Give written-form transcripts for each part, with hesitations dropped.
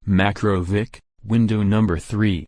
Macrovic, window number 3.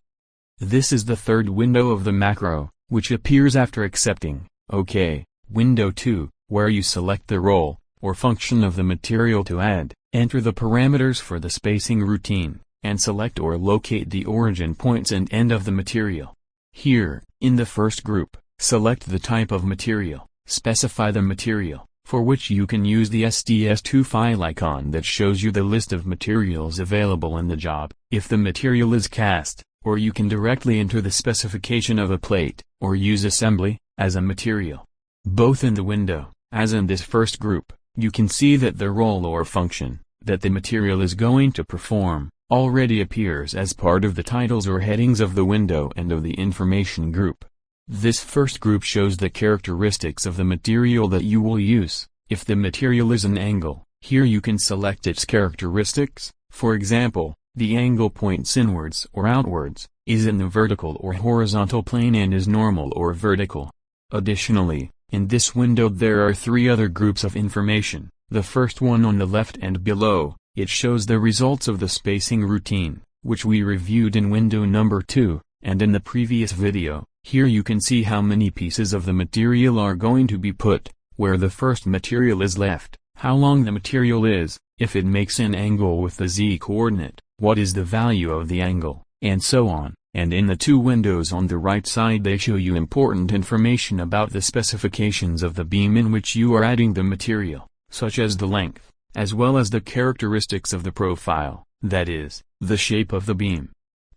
This is the third window of the macro, which appears after accepting OK, window 2, where you select the role, or function of the material to add, enter the parameters for the spacing routine, and select or locate the origin points and end of the material. Here, in the first group, select the type of material, specify the material, for which you can use the SDS2 file icon that shows you the list of materials available in the job, if the material is cast, or you can directly enter the specification of a plate, or use assembly, as a material. Both in the window, as in this first group, you can see that the role or function, that the material is going to perform, already appears as part of the titles or headings of the window and of the information group. This first group shows the characteristics of the material that you will use. If the material is an angle, here you can select its characteristics, for example, the angle points inwards or outwards, is in the vertical or horizontal plane and is normal or vertical. Additionally, in this window there are 3 other groups of information. The first one on the left and below, it shows the results of the spacing routine, which we reviewed in window number 2, and in the previous video. Here you can see how many pieces of the material are going to be put, where the first material is left, how long the material is, if it makes an angle with the z-coordinate, what is the value of the angle, and so on. And in the 2 windows on the right side they show you important information about the specifications of the beam in which you are adding the material, such as the length, as well as the characteristics of the profile, that is, the shape of the beam.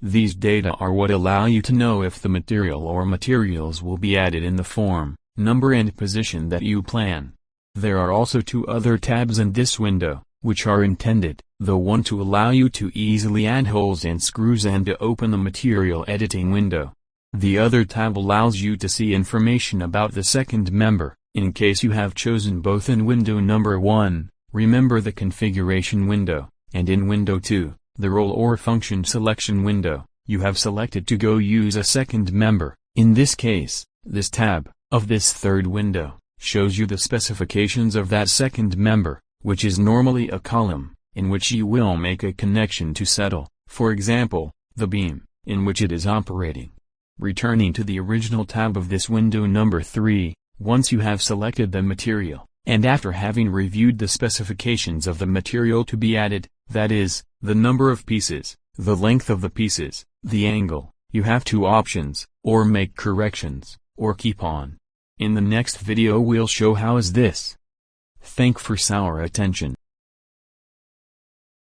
These data are what allow you to know if the material or materials will be added in the form, number and position that you plan. There are also 2 other tabs in this window, which are intended, the one to allow you to easily add holes and screws and to open the material editing window. The other tab allows you to see information about the second member, in case you have chosen both in window number 1, remember the configuration window, and in window 2, the role or function selection window, you have selected to go use a second member. In this case, this tab, of this third window, shows you the specifications of that second member, which is normally a column, in which you will make a connection to settle, for example, the beam, in which it is operating. Returning to the original tab of this window number 3, once you have selected the material, and after having reviewed the specifications of the material to be added, that is, the number of pieces, the length of the pieces, the angle, you have 2 options, or make corrections, or keep on. In the next video we'll show how is this. Thank for our attention.